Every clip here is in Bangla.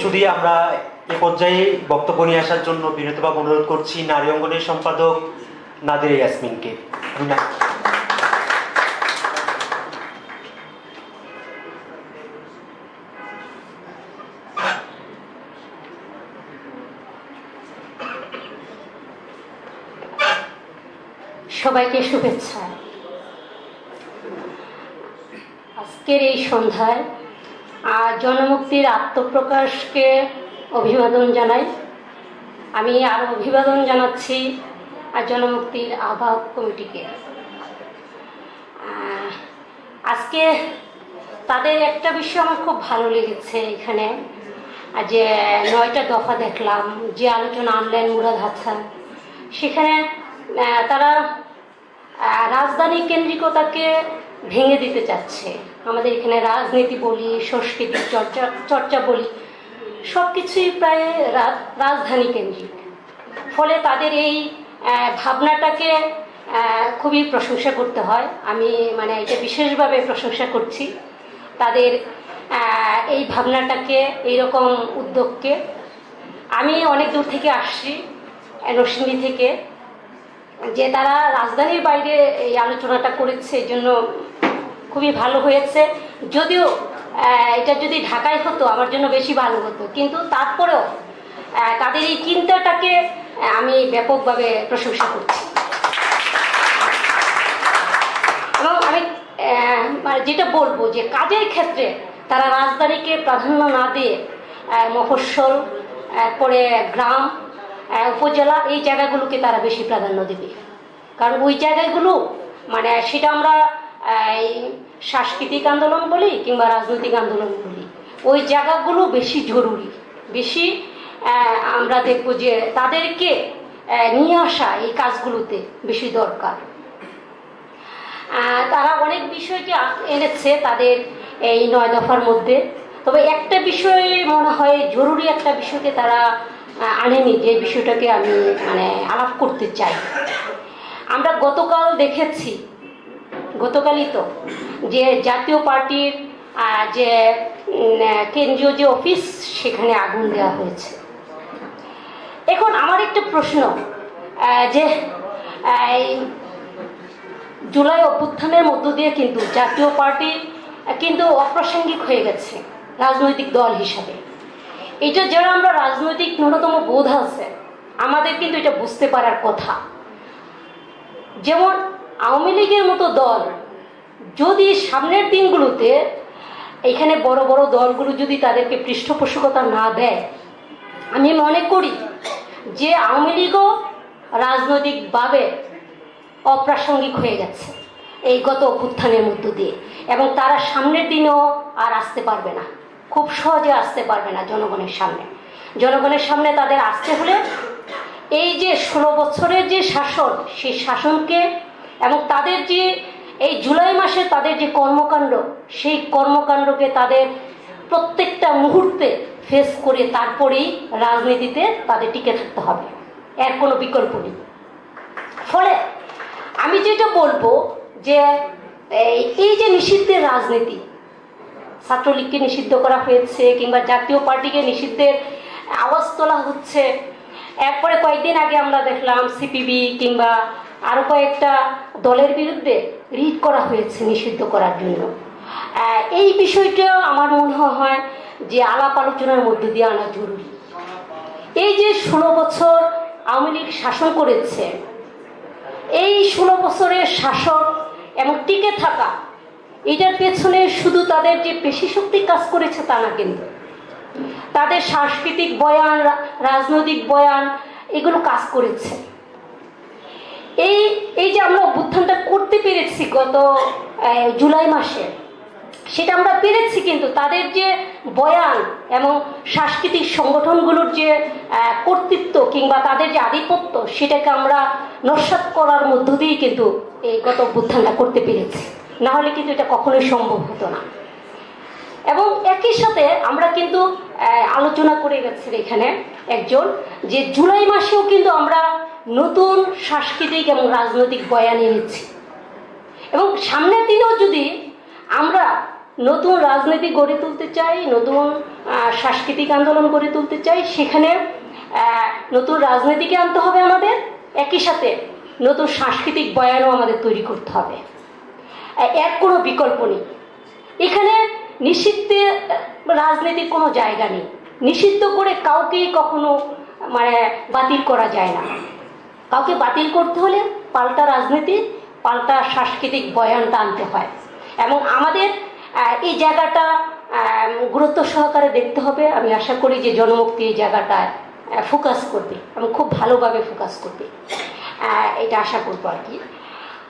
শুধু আমরা এ পর্যায়ে বক্তব্য নিয়ে আসার জন্য বিনীতভাবে অনুরোধ করছি নারী অঙ্গনের সম্পাদক নাদিরা ইয়াসমিনকে। সবাইকে শুভেচ্ছা। আজকের এই সন্ধ্যায় জনমুক্তির আত্মপ্রকাশকে অভিবাদন জানাই। আমি আরও অভিবাদন জানাচ্ছি জনমুক্তির আহ্বায়ক কমিটিকে। আজকে তাদের একটা বিষয় আমার খুব ভালো লেগেছে, এখানে যে 9টা দফা দেখলাম, যে আলোচনা আনলেন মুরাদ হাসান, সেখানে তারা রাজধানী কেন্দ্রিকতাকে ভেঙে দিতে চাচ্ছে। আমাদের এখানে রাজনীতি বলি, সাংস্কৃতিক চর্চা বলি, সব কিছুই প্রায় রাজধানী কেন্দ্রিক। ফলে তাদের এই ভাবনাটাকে খুবই প্রশংসা করতে হয়। আমি এটা বিশেষভাবে প্রশংসা করছি তাদের এই ভাবনাটাকে, এইরকম উদ্যোগকে। আমি অনেক দূর থেকে আসছি, নরসিংদী থেকে, যে তারা রাজধানীর বাইরে এই আলোচনাটা করেছে, এই জন্য খুবই ভালো হয়েছে। যদিও এটা যদি ঢাকায় হতো আমার জন্য বেশি ভালো হতো, কিন্তু তারপরেও তাদের এই চিন্তাটাকে আমি ব্যাপকভাবে প্রশংসা করছি। এবং আমি যেটা বলবো যে কাজের ক্ষেত্রে তারা রাজধানীকে প্রাধান্য না দিয়ে মফস্বল, পরে গ্রাম, উপজেলা, এই জায়গাগুলোকে তারা বেশি প্রাধান্য দেবে। কারণ ওই জায়গাগুলো সেটা আমরা সাংস্কৃতিক আন্দোলন বলি কিংবা রাজনৈতিক আন্দোলন বলি, ওই জায়গাগুলো বেশি জরুরি, বেশি আমরা দেখব যে তাদেরকে নিয়ে আসা এই কাজগুলোতে বেশি দরকার। তারা অনেক বিষয়কে এনেছে তাদের এই 9 দফার মধ্যে, তবে একটা বিষয় মনে হয় জরুরি, একটা বিষয়কে তারা আনেনি, যে বিষয়টাকে আমি আলাপ করতে চাই। আমরা গতকাল দেখেছি, গতকালই তো, যে জাতীয় পার্টির যে কেন্দ্রীয় যে অফিস, সেখানে আগুন দেওয়া হয়েছে। এখন আমার একটা প্রশ্ন, যে জুলাই অভ্যুত্থানের মধ্য দিয়ে কিন্তু জাতীয় পার্টি কিন্তু অপ্রাসঙ্গিক হয়ে গেছে রাজনৈতিক দল হিসাবে। এটা যারা আমরা রাজনৈতিক ন্যূনতম বোধ আছে, আমাদের কিন্তু এটা বুঝতে পারার কথা। যেমন আওয়ামী লীগের মতো দল যদি সামনের দিনগুলোতে এখানে বড় বড় দলগুলো যদি তাদেরকে পৃষ্ঠপোষকতা না দেয়, আমি মনে করি যে আওয়ামী লীগও রাজনৈতিকভাবে অপ্রাসঙ্গিক হয়ে গেছে এই গত অভ্যুত্থানের মধ্য দিয়ে, এবং তারা সামনের দিনেও আর আসতে পারবে না, খুব সহজে আসতে পারবে না জনগণের সামনে। জনগণের সামনে তাদের আসতে হলে এই যে 16 বছরের যে শাসন, সেই শাসনকে এবং তাদের যে এই জুলাই মাসে তাদের যে কর্মকাণ্ড, সেই কর্মকাণ্ডকে তাদের প্রত্যেকটা মুহূর্তে ফেস করে তারপরেই রাজনীতিতে তাদের টিকে থাকতে হবে, এর কোনো বিকল্প নেই। ফলে আমি যেটা বলবো যে এই যে নিষিদ্ধের রাজনীতি, ছাত্রলীগকে নিষিদ্ধ করা হয়েছে কিংবা জাতীয় পার্টিকে নিষিদ্ধের আওয়াজ তোলা হচ্ছে, এরপরে কয়েকদিন আগে আমরা দেখলাম সিপিবি কিংবা আরও কয়েকটা দলের বিরুদ্ধে রিট করা হয়েছে নিষিদ্ধ করার জন্য। এই বিষয়টা আমার মনে হয় যে আলাপ আলোচনার মধ্য দিয়ে আনা জরুরি। এই যে 16 বছর আওয়ামী লীগ শাসন করেছে, এই 16 বছরের শাসন এবং টিকে থাকা, এটার পেছনে শুধু তাদের যে পেশি শক্তি কাজ করেছে তা না, কিন্তু তাদের সাংস্কৃতিক বয়ান, রাজনৈতিক বয়ান, এগুলো কাজ করেছে। এই যে আমরা অভ্যুত্থানটা করতে পেরেছি গত জুলাই মাসে, সেটা আমরা পেরেছি, কিন্তু তাদের যে বয়ান এবং সাংস্কৃতিক সংগঠনগুলোর যে কর্তৃত্ব কিংবা তাদের যে আধিপত্য, সেটাকে আমরা নস্যাৎ করার মধ্য দিয়েই কিন্তু এই গত অভ্যুত্থানটা করতে পেরেছি, না হলে কিন্তু এটা কখনোই সম্ভব হতো না। এবং একই সাথে আমরা কিন্তু আলোচনা করে গেছি এখানে একজন, যে জুলাই মাসেও কিন্তু আমরা নতুন সাংস্কৃতিক এবং রাজনৈতিক বয়ান এনেছি। এবং সামনের দিনেও যদি আমরা নতুন রাজনীতি গড়ে তুলতে চাই, নতুন সাংস্কৃতিক আন্দোলন গড়ে তুলতে চাই, সেখানে নতুন রাজনীতিকে আনতে হবে আমাদের, একই সাথে নতুন সাংস্কৃতিক বয়ানও আমাদের তৈরি করতে হবে। এর কোনো বিকল্প নেই। এখানে নিষিদ্ধে রাজনীতির কোনো জায়গা নেই। নিষিদ্ধ করে কাউকেই কখনো বাতিল করা যায় না। কাউকে বাতিল করতে হলে পাল্টা রাজনীতি, পাল্টা সাংস্কৃতিক বয়ানটা আনতে হয়। এবং আমাদের এই জায়গাটা গুরুত্ব সহকারে দেখতে হবে। আমি আশা করি যে জনমুক্তি এই জায়গাটায় ফোকাস করবে এবং খুব ভালোভাবে ফোকাস করবে, এটা আশা করবো আর কি।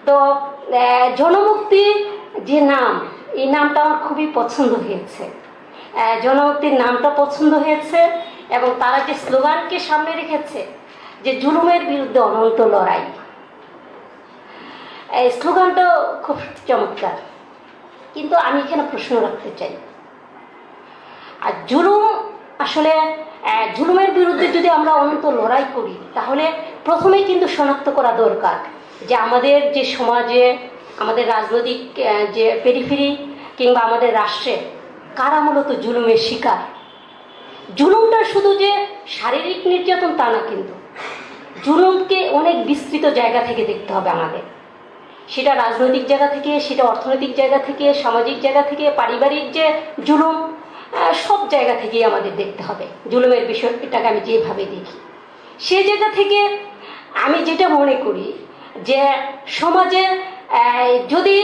তো জনমুক্তি যে নাম, এই নামটা আমার খুবই পছন্দ হয়েছে। জনমুক্তির নামটা পছন্দ হয়েছে এবং তারা যে স্লোগানকে সামনে রেখেছে যে জুলুমের বিরুদ্ধে অনন্ত লড়াই, এই স্লোগানটাও খুব চমৎকার। কিন্তু আমি এখানে প্রশ্ন রাখতে চাই, আর জুলুম আসলে জুলুমের বিরুদ্ধে যদি আমরা অনন্ত লড়াই করি, তাহলে প্রথমেই কিন্তু শনাক্ত করা দরকার যে আমাদের যে সমাজে, আমাদের রাজনৈতিক যে পেরিফেরি কিংবা আমাদের রাষ্ট্রে কারা মূলত জুলুমের শিকার। জুলুমটা শুধু যে শারীরিক নির্যাতন তা না, কিন্তু জুলুমকে অনেক বিস্তৃত জায়গা থেকে দেখতে হবে আমাদের। সেটা রাজনৈতিক জায়গা থেকে, সেটা অর্থনৈতিক জায়গা থেকে, সামাজিক জায়গা থেকে, পারিবারিক যে জুলুম, সব জায়গা থেকেই আমাদের দেখতে হবে জুলুমের বিষয়টাকে। আমি যেভাবে দেখি সেই জায়গা থেকে আমি যেটা মনে করি যে সমাজে যদি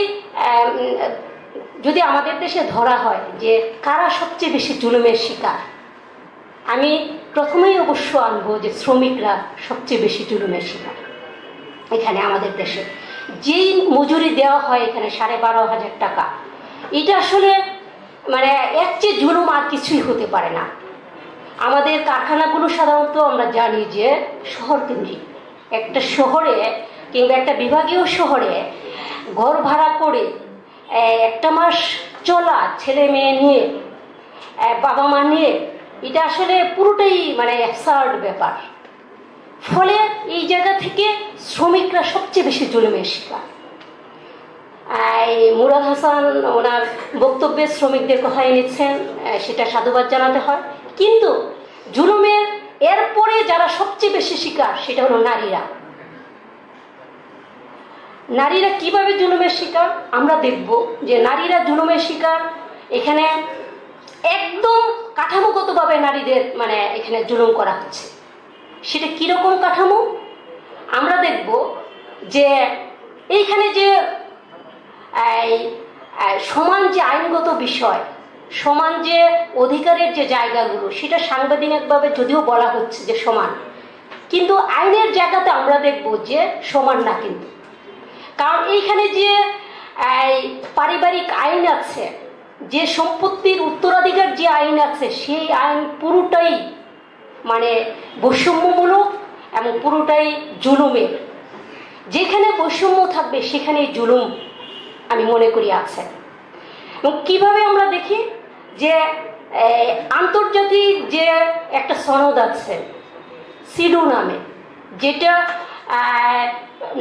যদি আমাদের দেশে ধরা হয় যে কারা সবচেয়ে বেশি জুলুমের শিকার, আমি প্রথমেই অবশ্য আনবো যে শ্রমিকরা সবচেয়ে বেশি জুলুমের শিকার। এখানে আমাদের দেশে যেই মজুরি দেওয়া হয় এখানে 12,500 টাকা, এটা আসলে এর চেয়ে জুলুম আর কিছুই হতে পারে না। আমাদের কারখানাগুলো সাধারণত আমরা জানি যে শহর কেন্দ্রিক। একটা শহরে কিংবা একটা বিভাগীয় শহরে ঘর ভাড়া করে একটা মাস চলা, ছেলে মেয়ে নিয়ে, বাবা মা নিয়ে, এটা আসলে পুরোটাই অ্যাবসার্ড ব্যাপার। ফলে এই জায়গা থেকে শ্রমিকরা সবচেয়ে বেশি জুলুমের শিকার। মুরাদ হাসান ওনার বক্তব্যে শ্রমিকদের কথা এনেছেন, সেটা সাধুবাদ জানাতে হয়। কিন্তু জুলুমের এরপরে যারা সবচেয়ে বেশি শিকার সেটা হলো নারীরা। নারীরা কিভাবে জুলুমের শিকার আমরা দেখব যে নারীরা জুলুমের শিকার এখানে একদম কাঠামোগতভাবে নারীদের এখানে জুলুম করা হচ্ছে। সেটা কিরকম কাঠামো আমরা দেখব যে এইখানে যে সমান যে আইনগত বিষয়, সমান যে অধিকারের যে জায়গাগুলো, সেটা সাংবিধানিকভাবে যদিও বলা হচ্ছে যে সমান, কিন্তু আইনের জায়গাতে আমরা দেখব যে সমান না। কিন্তু কারণ এইখানে যে পারিবারিক আইন আছে, যে সম্পত্তির উত্তরাধিকার যে আইন আছে, সেই আইন পুরোটাই বৈষম্যমূলক এবং পুরোটাই জুলুমের। যেখানে বৈষম্য থাকবে সেখানেই জুলুম আমি মনে করি আছে। এবং কীভাবে আমরা দেখি যে আন্তর্জাতিক যে একটা সনদ আছে সিডু নামে, যেটা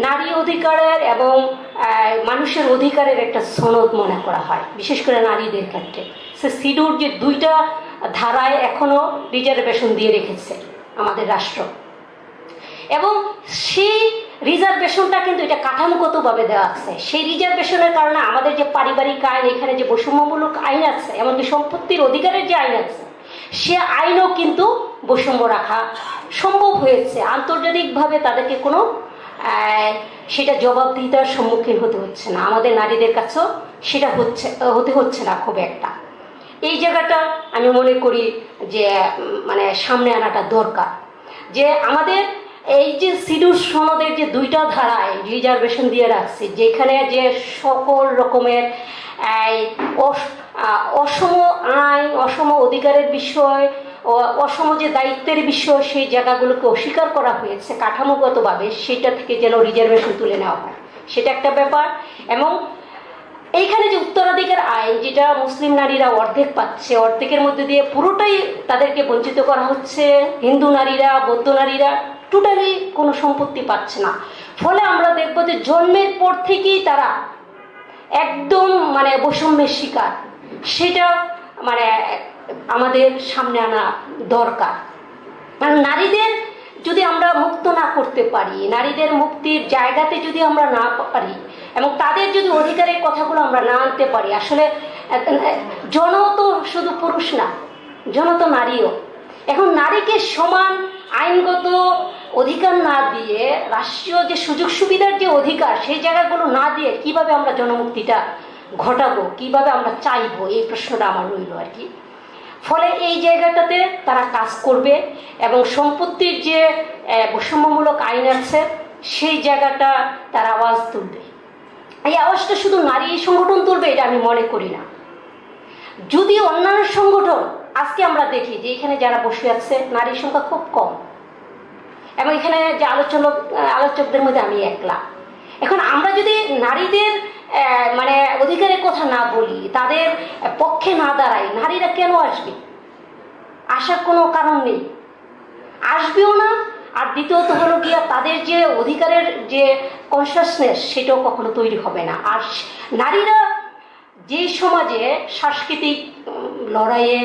নারী অধিকারের এবং মানুষের অধিকারের একটা সনদ মনে করা হয়, বিশেষ করে নারীদের ক্ষেত্রে। সে সিডুর যে 2টা ধারায় এখনো রিজার্ভেশন দিয়ে রেখেছে আমাদের রাষ্ট্র, এবং সেই রিজার্ভেশনটা কিন্তু এটা কাঠামোগতভাবে দেওয়া আছে। সেই রিজার্ভেশনের কারণে আমাদের যে পারিবারিক আইন, এখানে যে বৈষম্যমূলক আইন আছে, এমনকি সম্পত্তির অধিকারের যে আইন আছে, সে আইনও কিন্তু বৈষম্য রাখা সম্ভব হয়েছে। আন্তর্জাতিকভাবে তাদেরকে কোনো সেটা জবাবদিহিতার সম্মুখীন হতে হচ্ছে না। আমাদের নারীদের কাছেও সেটা হতে হচ্ছে না খুব একটা। এই জায়গাটা আমি মনে করি যে সামনে আনাটা দরকার, যে আমাদের এই যে সিডুর সনদের যে 2টা ধারায় রিজার্ভেশন দিয়ে রাখছে, যেখানে যে সকল রকমের অসম আইন, অসম অধিকারের বিষয়, অসম যে দায়িত্বের বিষয়, সেই জায়গাগুলোকে অস্বীকার করা হয়েছে কাঠামোগতভাবে, সেটা থেকে যেন রিজার্ভেশন তুলে নেওয়া হয়, সেটা একটা ব্যাপার। এবং এইখানে যে উত্তরাধিকার আইন, যেটা মুসলিম নারীরা অর্ধেক পাচ্ছে, অর্ধেকের মধ্যে দিয়ে পুরোটাই তাদেরকে বঞ্চিত করা হচ্ছে। হিন্দু নারীরা, বৌদ্ধ নারীরা টোটালি কোনো সম্পত্তি পাচ্ছে না। ফলে আমরা দেখব যে জন্মের পর থেকেই তারা একদম মানে বৈষম্যের শিকার, সেটা মানে আমাদের সামনে আনা দরকার। মানে নারীদের যদি আমরা মুক্ত না করতে পারি, নারীদের মুক্তির জায়গাতে যদি আমরা না পারি এবং তাদের যদি অধিকারের কথাগুলো আমরা না আনতে পারি, আসলে জন তো শুধু পুরুষ না, জন তো নারীও। এখন নারীকে সমান আইনগত অধিকার না দিয়ে, রাষ্ট্রীয় যে সুযোগ সুবিধার যে অধিকার সেই জায়গাগুলো না দিয়ে কিভাবে আমরা জনমুক্তিটা ঘটাবো, কিভাবে আমরা চাইবো, এই প্রশ্নটা আমার রইল আর কি। ফলে এই জায়গাটাতে তারা কাজ করবে এবং সম্পত্তির যে বৈষম্যমূলক আইন আছে সেই জায়গাটা তারা আওয়াজ তুলবে। এই আওয়াজটা শুধু নারী সংগঠন তুলবে এটা আমি মনে করি না। যদি অন্যান্য সংগঠন, আজকে আমরা দেখি যে এখানে যারা বসে আছে নারীর সংখ্যা খুব কম এবং এখানে যে আলোচকদের মধ্যে আমি একলা। এখন আমরা যদি নারীদের মানে অধিকারের কথা না বলি, তাদের পক্ষে না দাঁড়াই, নারীরা কেন আসবে? আসার কোনো কারণ নেই, আসবেও না। আর দ্বিতীয়ত হলো গিয়া তাদের যে অধিকারের যে কনসিয়াসনেস সেটাও কখনো তৈরি হবে না। আর নারীরা যে সমাজে সাংস্কৃতিক লড়াইয়ে,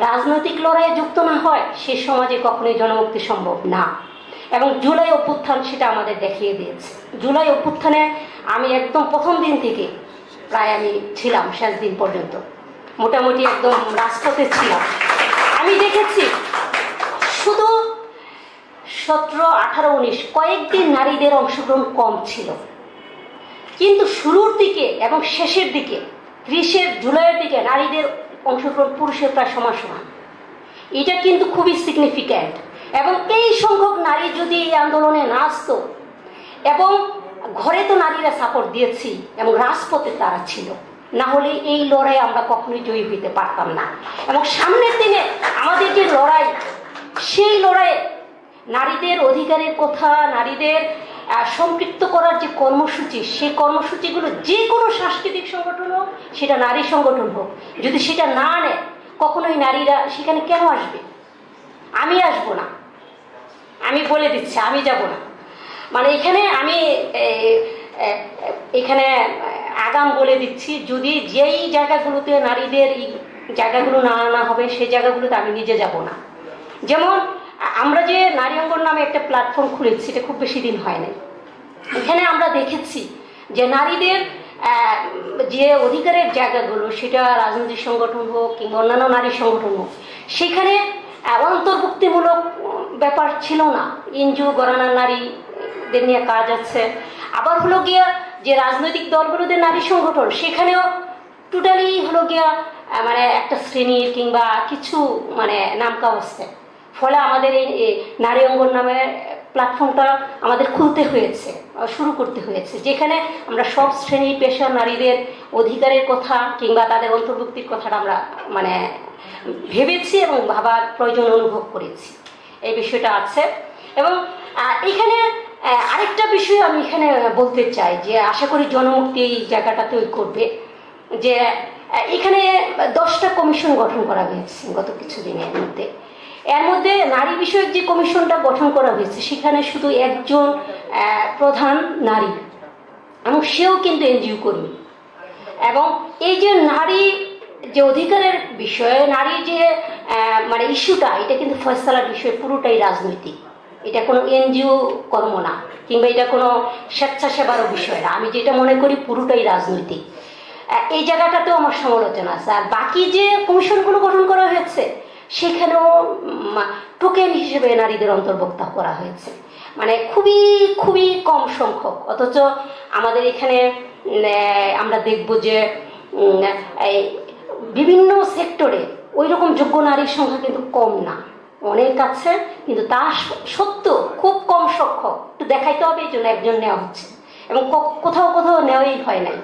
রাজনৈতিক লড়াইয়ে যুক্ত না হয় সে সমাজে কখনোই জনমুক্তি সম্ভব না। এবং জুলাই অভ্যুত্থান সেটা আমাদের দেখিয়ে দিয়েছে। জুলাই অভ্যুত্থানে আমি একদম প্রথম দিন থেকে প্রায় আমি ছিলাম শেষ দিন পর্যন্ত, মোটামুটি একদম রাজপথে ছিলাম। আমি দেখেছি শুধু 17, 18, 19 কয়েকদিন নারীদের অংশগ্রহণ কম ছিল, কিন্তু শুরুর দিকে এবং শেষের দিকে 30 জুলাইয়ের দিকে নারীদের অংশগ্রহণ পুরুষের প্রায় সমান সমান। এটা কিন্তু খুবই সিগনিফিক্যান্ট। এবং এই সংখ্যক নারী যদি এই আন্দোলনে না আসতো, এবং ঘরে তো নারীরা সাপোর্ট দিয়েছি এবং রাজপথে তারা ছিল, না হলে এই লড়াই আমরা কখনোই জয়ী হইতে পারতাম না। এবং সামনের দিনে আমাদের যে লড়াই, সেই লড়াইয়ে নারীদের অধিকারের কথা, নারীদের সম্পৃক্ত করার যে কর্মসূচি, সেই কর্মসূচিগুলো যে কোনো সাংস্কৃতিক সংগঠন হোক, সেটা নারী সংগঠন হোক, যদি সেটা না আনে কখনোই নারীরা সেখানে কেন আসবে? আমি আসবো না, আমি বলে দিচ্ছি, আমি যাব না। মানে এখানে আমি এখানে আগাম বলে দিচ্ছি, যদি যেই জায়গাগুলোতে নারীদের এই জায়গাগুলো না আনা হবে সেই জায়গাগুলোতে আমি নিজে যাব না। যেমন আমরা যে নারী অঙ্গন নামে একটা প্ল্যাটফর্ম খুলেছি, এটা খুব বেশি দিন হয় নাই। এখানে আমরা দেখেছি যে নারীদের যে অধিকারের জায়গাগুলো, সেটা রাজনৈতিক সংগঠন হোক কিংবা অন্যান্য নারী সংগঠন হোক, সেখানে অন্তর্ভুক্তিমূলক ব্যাপার ছিল না। এনজিও গণনা নারীদের নিয়ে কাজ আছে। আবার হলো গিয়া যে রাজনৈতিক দলগুলোদের নারী সংগঠন, সেখানেও টোটালি হলো গিয়া মানে একটা শ্রেণীর কিংবা কিছু মানে নামকা অবস্থায়। ফলে আমাদের এই নারী অঙ্গন নামে প্ল্যাটফর্মটা আমাদের খুলতে হয়েছে, শুরু করতে হয়েছে, যেখানে আমরা সব শ্রেণী পেশার নারীদের অধিকারের কথা কিংবা তাদের অন্তর্ভুক্তির কথাটা আমরা মানে ভেবেছি এবং ভাবার প্রয়োজন অনুভব করেছি। এই বিষয়টা আছে। এবং এখানে আরেকটা বিষয় আমি এখানে বলতে চাই যে আশা করি জনমুক্তি এই জায়গাটাতেই করবে, যে এখানে 10টা কমিশন গঠন করা হয়েছে গত কিছুদিনের মধ্যে। এর মধ্যে নারী বিষয়ক যে কমিশনটা গঠন করা হয়েছে সেখানে শুধু একজন প্রধান নারী, এবং সেও কিন্তু এনজিও কর্মী। এবং এই যে নারী যে অধিকারের বিষয়ে, নারী যে মানে ইস্যুটা, এটা কিন্তু ফয়সালার বিষয় পুরোটাই রাজনৈতিক। এটা কোনো এনজিও কর্ম না কিংবা এটা কোনো স্বেচ্ছাসেবারও বিষয় না। আমি যেটা মনে করি পুরোটাই রাজনৈতিক। এই জায়গাটাতেও আমার সমালোচনা আছে। আর বাকি যে কমিশনগুলো গঠন করা হয়েছে সেখানেও টোকেন হিসেবে নারীদের অন্তর্ভুক্ত করা হয়েছে, মানে খুবই খুবই কম সংখ্যক। অথচ আমাদের এখানে আমরা দেখব যে বিভিন্ন সেক্টরে ওই রকম যোগ্য নারীর সংখ্যা কিন্তু কম না, অনেক আছে, কিন্তু তা সত্ত্বেও খুব কম সংখ্যক। একটু দেখাইতে হবে, এই জন্য একজন নেওয়া হচ্ছে এবং কোথাও কোথাও নেওয়াই হয় নাই।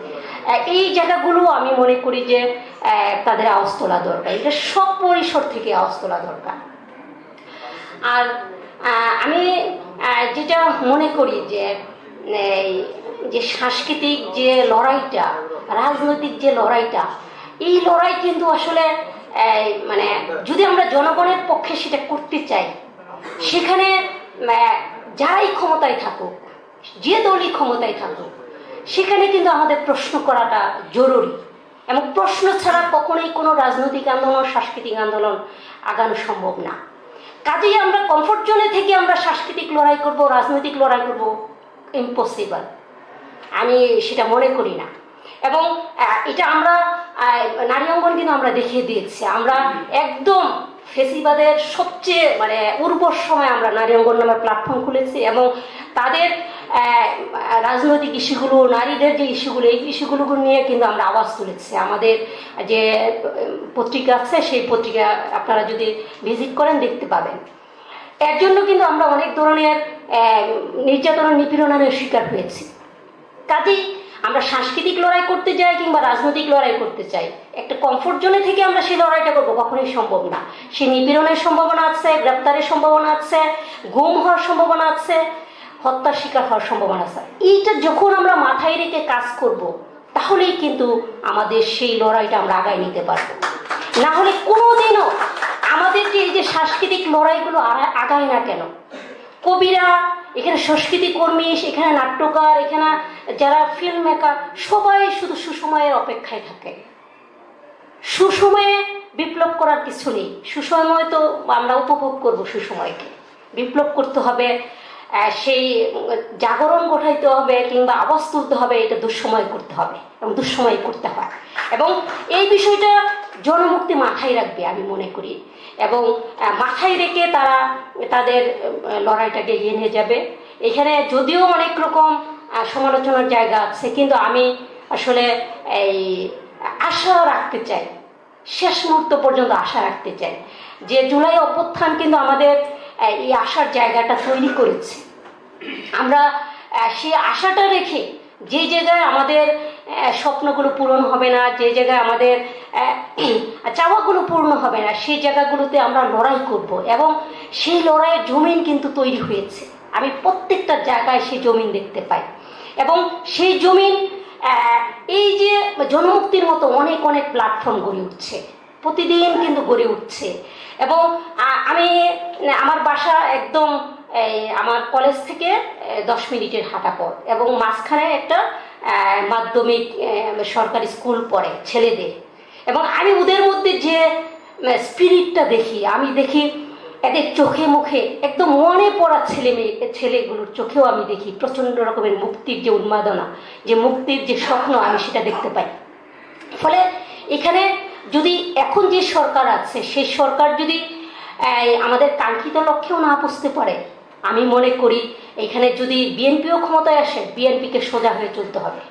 এই জায়গাগুলো আমি মনে করি যে তাদের আওয়াজ তোলা দরকার, এটা সব পরিসর থেকে আওয়াজ তোলা দরকার। আর আমি যেটা মনে করি যে যে সাংস্কৃতিক যে লড়াইটা, রাজনৈতিক যে লড়াইটা, এই লড়াই কিন্তু আসলে মানে যদি আমরা জনগণের পক্ষে সেটা করতে চাই, সেখানে যারাই ক্ষমতায় থাকুক, যে দলই ক্ষমতায় থাকুক, সেখানে কিন্তু আমাদের প্রশ্ন করাটা জরুরি, এবং প্রশ্ন ছাড়া কখনোই কোনো রাজনৈতিক আন্দোলন, সাংস্কৃতিক আন্দোলন আগানো সম্ভব না। কাজেই আমরা কমফোর্ট জোনে থেকে আমরা সাংস্কৃতিক লড়াই করব, রাজনৈতিক লড়াই করব, ইম্পসিবল, আমি সেটা মনে করি না। এবং এটা আমরা নারী অঙ্গন কিন্তু আমরা দেখিয়ে দিয়েছি, আমরা একদম ফেসিবাদের সবচেয়ে উর্বর সময় আমরা নারী অঙ্গন নামে প্ল্যাটফর্ম খুলেছি, এবং তাদের রাজনৈতিক ইস্যুগুলো, নারীদের যে ইস্যুগুলো, এই ইস্যুগুলো নিয়ে কিন্তু আমরা আওয়াজ তুলেছি। আমাদের যে পত্রিকা আছে, সেই পত্রিকা আপনারা যদি ভিজিট করেন দেখতে পাবেন। এর জন্য কিন্তু আমরা অনেক ধরনের নির্যাতন, নিপীড়নের শিকার হয়েছি। কাজেই আমরা সাংস্কৃতিক লড়াই করতে যাই কিংবা রাজনৈতিক লড়াই করতে চাই, একটা কমফোর্ট জোনে থেকে আমরা সেই লড়াইটা করবো কখনোই সম্ভব না। সে নিপীড়নের সম্ভাবনা আছে, গ্রেপ্তারের সম্ভাবনা আছে, গুম হওয়ার সম্ভাবনা আছে, হত্যার শিকার হওয়ার সম্ভাবনা আছে। এইটা যখন আমরা মাথায় রেখে কাজ করব, তাহলেই কিন্তু আমাদের সেই লড়াইটা আমরা আগায় নিতে পারবো। না হলে কোনোদিনও আমাদের যে এই যে সাংস্কৃতিক লড়াইগুলো আগায় না কেন, কবিরা, এখানে সংস্কৃতি কর্মী, এখানে নাট্যকার, এখানে যারা ফিল্ম মেকার, সবাই শুধু সুসময়ের অপেক্ষায় থাকে। সুসময়ে বিপ্লব করার কিছু নেই, সুসময় তো আমরা উপভোগ করব, সুসময়কে বিপ্লব করতে হবে, সেই জাগরণ ঘটাইতে হবে কিংবা আওয়াজ তুলতে হবে, এটা দুঃসময় করতে হবে এবং দুঃসময় করতে হয়। এবং এই বিষয়টা জনমুক্তি মাথায় রাখবে আমি মনে করি, এবং মাথায় রেখে তারা তাদের লড়াইটাকে এগিয়ে নিয়ে যাবে। এখানে যদিও অনেক রকম সমালোচনার জায়গা আছে, কিন্তু আমি আসলে এই আশা রাখতে চাই, শেষ মুহূর্ত পর্যন্ত আশা রাখতে চাই যে জুলাই অভ্যুত্থান কিন্তু আমাদের এই আশার জায়গাটা তৈরি করেছে। আমরা সেই আশাটা রেখে যে জায়গায় আমাদের স্বপ্নগুলো পূরণ হবে না, যে জায়গায় আমাদের চাওয়াগুলো পূর্ণ হবে না, সেই জায়গাগুলোতে আমরা লড়াই করব, এবং সেই লড়াইয়ের জমিন কিন্তু তৈরি হয়েছে। আমি প্রত্যেকটা জায়গায় সেই জমিন দেখতে পাই, এবং সেই জমিন এই যে জনমুক্তির মতো অনেক অনেক প্ল্যাটফর্ম গড়ে উঠছে, প্রতিদিন কিন্তু গড়ে উঠছে। এবং আমি আমার বাসা একদম আমার কলেজ থেকে 10 মিনিটের হাঁটা পথ, এবং মাঝখানে একটা মাধ্যমিক সরকারি স্কুল পড়ে ছেলেদের, এবং আমি ওদের মধ্যে যে স্পিরিটটা দেখি, আমি দেখি এদের চোখে মুখে একদম মনে পড়া ছেলেগুলোর চোখেও আমি দেখি প্রচণ্ড রকমের মুক্তির যে উন্মাদনা, যে মুক্তির যে স্বপ্ন, আমি সেটা দেখতে পাই। ফলে এখানে যদি এখন যে সরকার আছে, সেই সরকার যদি আমাদের কাঙ্ক্ষিত লক্ষ্যেও না পৌঁছতে পারে, আমি মনে করি এখানে যদি বিএনপিও ক্ষমতায় আসে, বিএনপিকে সোজা হয়ে চলতে হবে।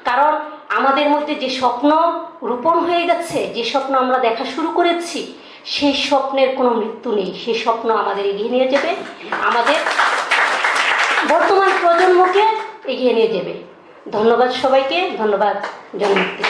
কারণ আমাদের মধ্যে যে স্বপ্ন রোপণ হয়ে গেছে, যে স্বপ্ন আমরা দেখা শুরু করেছি, সেই স্বপ্নের কোনো মৃত্যু নেই। সেই স্বপ্ন আমাদের এগিয়ে নিয়ে যাবে, আমাদের বর্তমান প্রজন্মকে এগিয়ে নিয়ে যাবে। ধন্যবাদ সবাইকে, ধন্যবাদ জনমুক্তি।